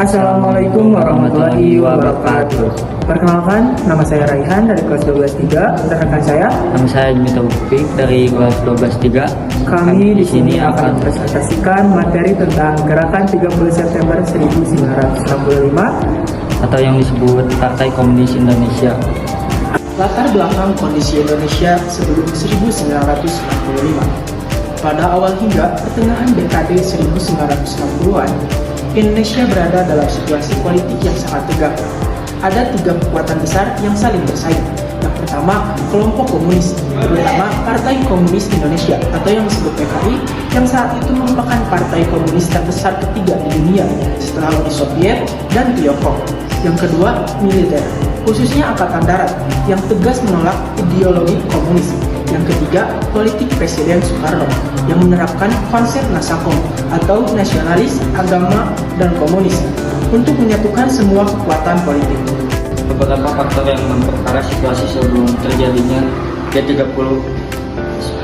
Assalamualaikum warahmatullahi wabarakatuh. Perkenalkan, nama saya Raihan dari kelas 12-3 dan rekan saya. Nama saya Jimmy Taufik dari kelas 12-3. Kami di sini akan presentasikan materi tentang Gerakan 30 September 1965 atau yang disebut Partai Komunis Indonesia. Latar belakang kondisi Indonesia sebelum 1965. Pada awal hingga pertengahan dekade 1960-an, Indonesia berada dalam situasi politik yang sangat tegang. Ada tiga kekuatan besar yang saling bersaing. Yang pertama, kelompok komunis, terutama Partai Komunis Indonesia atau yang disebut PKI, yang saat itu merupakan partai komunis terbesar ketiga di dunia setelah Uni Soviet dan Tiongkok. Yang kedua, militer, khususnya Angkatan Darat, yang tegas menolak ideologi komunis. Yang ketiga, politik Presiden Soekarno yang menerapkan konsep nasakom atau nasionalis, agama, dan komunis untuk menyatukan semua kekuatan politik. Beberapa faktor yang memperparah situasi sebelum terjadinya G30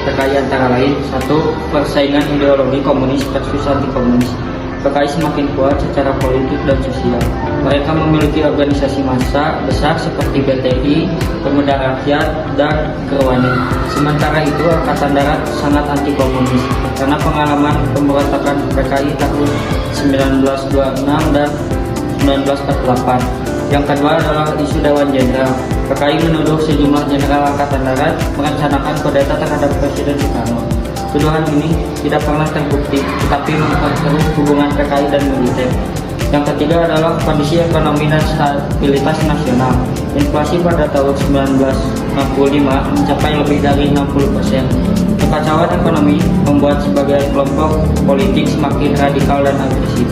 PKI antara lain: 1. Persaingan ideologi komunis versus anti-komunis. PKI semakin kuat secara politik dan sosial. Mereka memiliki organisasi massa besar seperti BTI, Pemuda Rakyat, dan Gerwani. Sementara itu, Angkatan Darat sangat anti-komunis karena pengalaman pemberontakan PKI tahun 1926 dan 1948. Yang kedua adalah isu Dewan Jenderal. PKI menuduh sejumlah jenderal Angkatan Darat merencanakan kudeta terhadap Presiden Soekarno. Tuduhan ini tidak pernah terbukti, tetapi memperkeruh hubungan PKI dan militer. Yang ketiga adalah kondisi ekonomi dan stabilitas nasional. Inflasi pada tahun 1965 mencapai lebih dari 60%. Kekacauan ekonomi membuat sebagian kelompok politik semakin radikal dan agresif.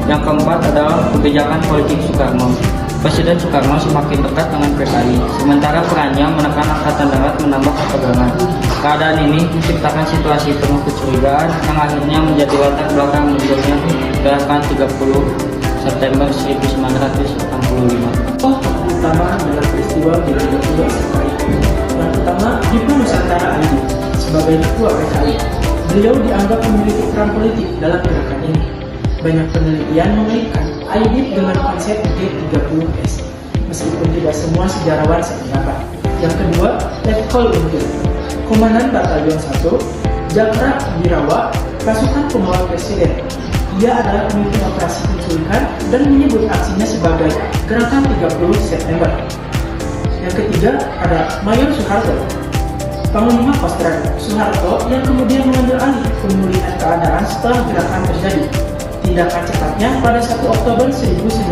Yang keempat adalah kebijakan politik Soekarno. Presiden Soekarno semakin dekat dengan PKI, sementara perannya menekan Angkatan Darat menambah ketegangan. Keadaan ini menciptakan situasi penuh kecurigaan yang akhirnya menjadi latar belakang mundurnya Gerakan 30 September 1965. Utama adalah peristiwa G30 PKI. Yang pertama, Dipu Nusantara Ali sebagai ketua PKI. Beliau dianggap memiliki peran politik dalam gerakan ini. Banyak penelitian mengaitkan Aidit dengan konsep G30S, meskipun tidak semua sejarawan sependapat. Yang kedua, Letkol Unggul, Komandan Batalion 1, Jakra Birawa, pasukan pengawal presiden. Ia adalah pemimpin operasi penculikan dan menyebut aksinya sebagai Gerakan 30 September. Yang ketiga ada Mayor Soeharto, Panglima Kostrad Soeharto yang kemudian mengambil alih pemulihan keadaan setelah gerakan terjadi. Tindakan cepatnya pada 1 Oktober 1965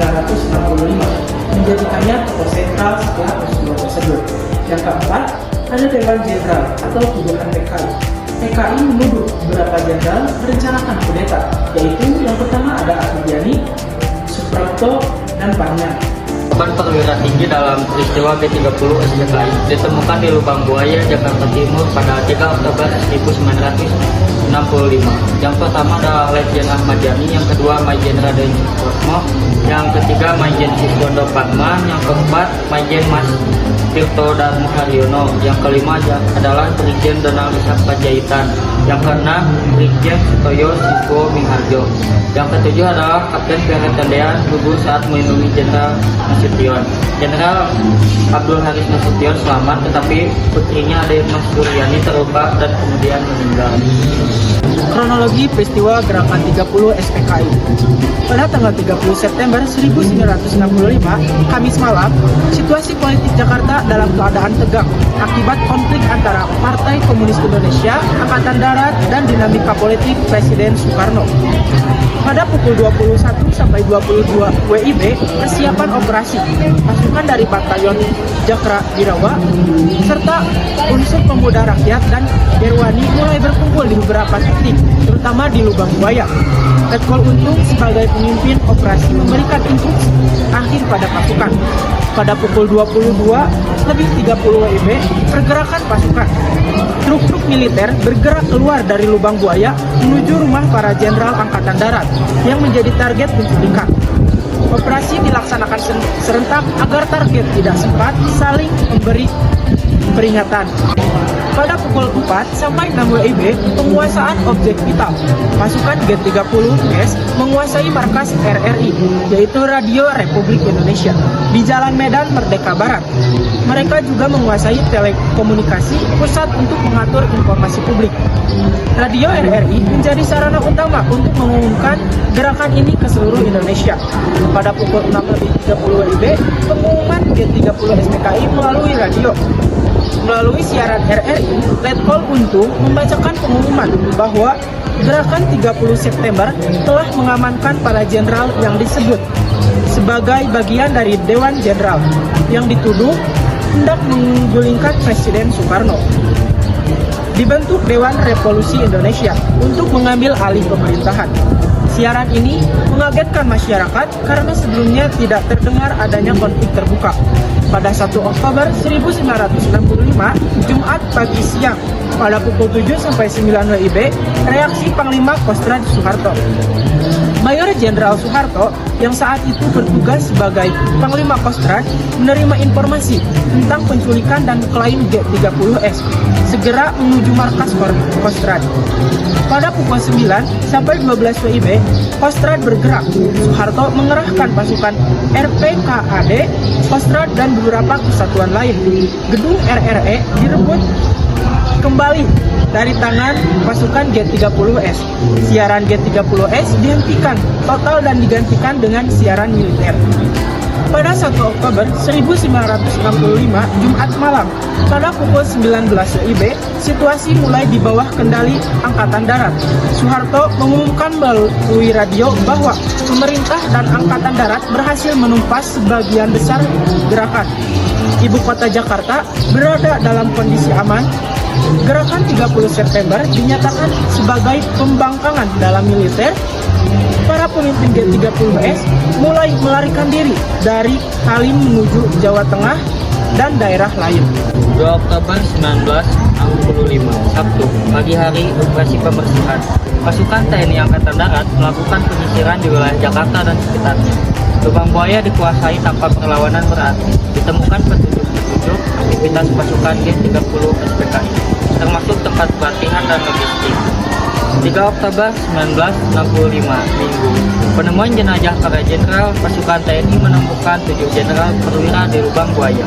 menjadikannya tokoh sentral setelah peristiwa tersebut. Yang keempat, ada Dewan Jenderal atau tuduhan PKI. PKI menuduh beberapa jenderal merencanakan kudeta, yaitu yang pertama ada Ahmad Suprapto, dan Panjang. Korban perwira tinggi dalam peristiwa G30 SPKI ditemukan di Lubang Buaya, Jakarta Timur pada 3 Oktober 1965. Yang pertama adalah Letjen Ahmad Yani, yang kedua Majen Raden Suprapto, yang ketiga Majen Siswondo Parman, yang keempat Majen Mas Tirto Darmo Haryono, yang kelima adalah Brigjen Donald Ishak Panjaitan, yang keenam Brigjen Sutoyo Siswo Mingharjo, yang ketujuh adalah Kapten Peret Tendean gugur saat melindungi Jenderal Nasution. Jenderal Abdul Haris Nasution selamat, tetapi putrinya Aden Mas Duryani terluka dan kemudian meninggal. Kronologi peristiwa Gerakan 30 SPKI. Pada tanggal 30 September 1965, Kamis malam, situasi politik Jakarta dalam keadaan tegang akibat konflik antara Partai Komunis Indonesia, Angkatan Darat, dan dinamika politik Presiden Soekarno. Pada pukul 21 sampai 22 WIB, persiapan operasi pasukan dari Batalion Jakra Birawa serta unsur Pemuda Rakyat dan Gerwani mulai berkumpul di beberapa titik, terutama di Lubang Buaya. Letkol Untung sebagai pemimpin operasi memberikan instruksi akhir pada pasukan. Pada pukul 22:30 WIB, pergerakan pasukan truk-truk militer bergerak keluar dari Lubang Buaya menuju rumah para jenderal Angkatan Darat yang menjadi target penculikan. Operasi dilaksanakan serentak agar target tidak sempat saling memberi peringatan. Pada pukul 4 sampai 6 WIB, penguasaan objek vital. Pasukan G30S menguasai markas RRI, yaitu Radio Republik Indonesia, di Jalan Medan Merdeka Barat. Mereka juga menguasai telekomunikasi pusat untuk mengatur informasi publik. Radio RRI menjadi sarana utama untuk mengumumkan gerakan ini ke seluruh Indonesia. Pada pukul 6.30 WIB, pengumuman G30 SPKI melalui radio. Melalui siaran RRI, Letkol Untung membacakan pengumuman bahwa gerakan 30 September telah mengamankan para jenderal yang disebut sebagai bagian dari Dewan Jenderal yang dituduh hendak menggulingkan Presiden Soekarno. Dibentuk Dewan Revolusi Indonesia untuk mengambil alih pemerintahan. Siaran ini mengagetkan masyarakat karena sebelumnya tidak terdengar adanya konflik terbuka. Pada 1 Oktober 1965, Jumat pagi siang, pada pukul 7 sampai 9 WIB, reaksi Panglima Kostrad Soeharto. Mayor Jenderal Soeharto yang saat itu bertugas sebagai Panglima Kostrad menerima informasi tentang penculikan dan klaim G30S, segera menuju markas Kostrad. Pada pukul 9 sampai 12 WIB, Kostrad bergerak. Soeharto mengerahkan pasukan RPKAD, Kostrad dan beberapa kesatuan lain. Gedung RRE direbut kembali dari tangan pasukan G30S. Siaran G30S dihentikan total dan digantikan dengan siaran militer. Pada 1 Oktober 1965, Jumat malam, pada pukul 19 WIB, situasi mulai di bawah kendali Angkatan Darat. Soeharto mengumumkan melalui radio bahwa pemerintah dan Angkatan Darat berhasil menumpas sebagian besar gerakan. Ibu kota Jakarta berada dalam kondisi aman. Gerakan 30 September dinyatakan sebagai pembangkangan dalam militer. Para pemimpin G30S mulai melarikan diri dari Halim menuju Jawa Tengah dan daerah lain. 2 Oktober 1965, Sabtu, pagi hari operasi pembersihan. Pasukan TNI Angkatan Darat melakukan penyisiran di wilayah Jakarta dan sekitarnya. Lubang Buaya dikuasai tanpa perlawanan berarti. Ditemukan petunjuk-petunjuk aktivitas pasukan G30 SPKI, termasuk tempat pelatihan dan logistik. 3 Oktober 1965, Minggu, penemuan jenazah para jenderal pasukan TNI menemukan 7 jenderal perwira di Lubang Buaya.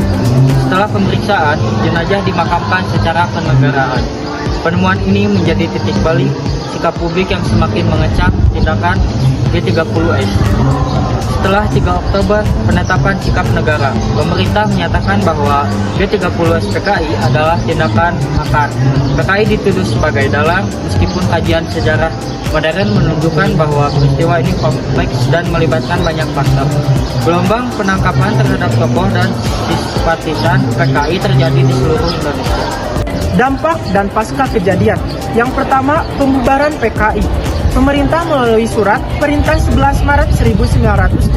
Setelah pemeriksaan, jenazah dimakamkan secara kenegaraan. Penemuan ini menjadi titik balik sikap publik yang semakin mengecam tindakan G30S. Setelah 3 Oktober, penetapan sikap negara, pemerintah menyatakan bahwa G30 SPKI adalah tindakan makar. PKI dituduh sebagai dalang, meskipun kajian sejarah modern menunjukkan bahwa peristiwa ini kompleks dan melibatkan banyak faktor. Gelombang penangkapan terhadap tokoh dan simpatisan PKI terjadi di seluruh Indonesia. Dampak dan pasca kejadian. Yang pertama, pembubaran PKI. Pemerintah melalui surat Perintah 11 Maret 1966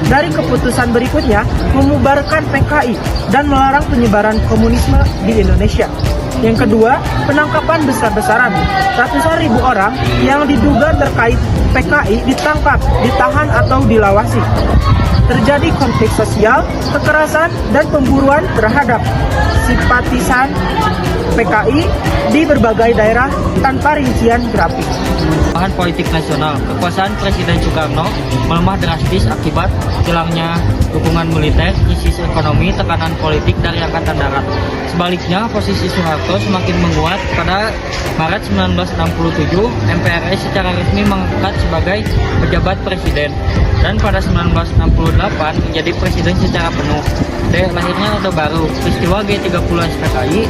dari keputusan berikutnya membubarkan PKI dan melarang penyebaran komunisme di Indonesia. Yang kedua, penangkapan besar-besaran. Ratusan ribu orang yang diduga terkait PKI ditangkap, ditahan atau dilawasi. Terjadi konflik sosial, kekerasan, dan pemburuan terhadap simpatisan PKI di berbagai daerah tanpa rincian grafis. Bahan politik nasional, kekuasaan Presiden Soekarno melemah drastis akibat hilangnya dukungan militer, krisis ekonomi, tekanan politik dari Angkatan Darat. Sebaliknya, posisi Soeharto semakin menguat. Pada Maret 1967, MPRI secara resmi mengangkat sebagai pejabat presiden, dan pada 1968 menjadi presiden secara penuh. Lahirnya Orde Baru. Peristiwa G30 SPKI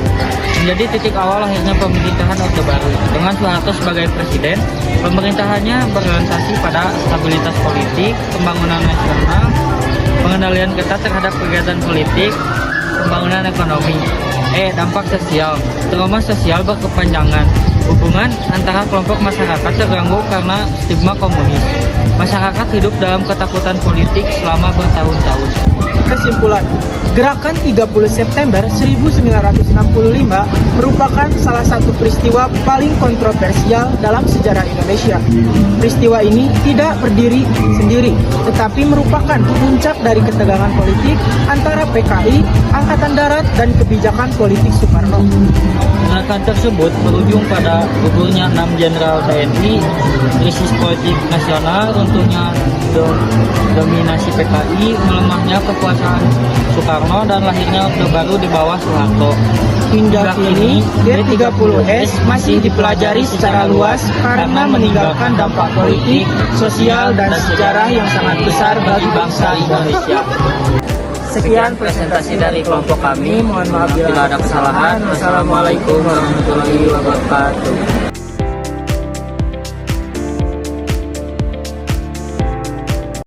menjadi titik awal lahirnya pemerintahan Orde Baru. Dengan Soeharto sebagai presiden, pemerintahannya berorientasi pada stabilitas politik, pembangunan nasional, pengendalian ketat terhadap kegiatan politik, pembangunan ekonomi. Dampak sosial. Trauma sosial berkepanjangan. Hubungan antara kelompok masyarakat terganggu karena stigma komunis. Masyarakat hidup dalam ketakutan politik selama bertahun-tahun. Kesimpulan, Gerakan 30 September 1965 merupakan salah satu peristiwa paling kontroversial dalam sejarah Indonesia. Peristiwa ini tidak berdiri sendiri, tetapi merupakan puncak dari ketegangan politik antara PKI, Angkatan Darat, dan kebijakan politik Soekarno. Gerakan tersebut berujung pada gugurnya 6 jenderal TNI, krisis politik nasional, runtuhnya dominasi PKI, melemahnya kekuasaan Soekarno, dan lahirnya Orde Baru di bawah Soeharto. Hingga kini, G30S masih dipelajari secara luas karena meninggalkan dampak politik, sosial, dan sejarah yang sangat besar bagi bangsa Indonesia. Sekian presentasi dari kelompok kami. Mohon maaf bila ada kesalahan. Wassalamualaikum warahmatullahi wabarakatuh.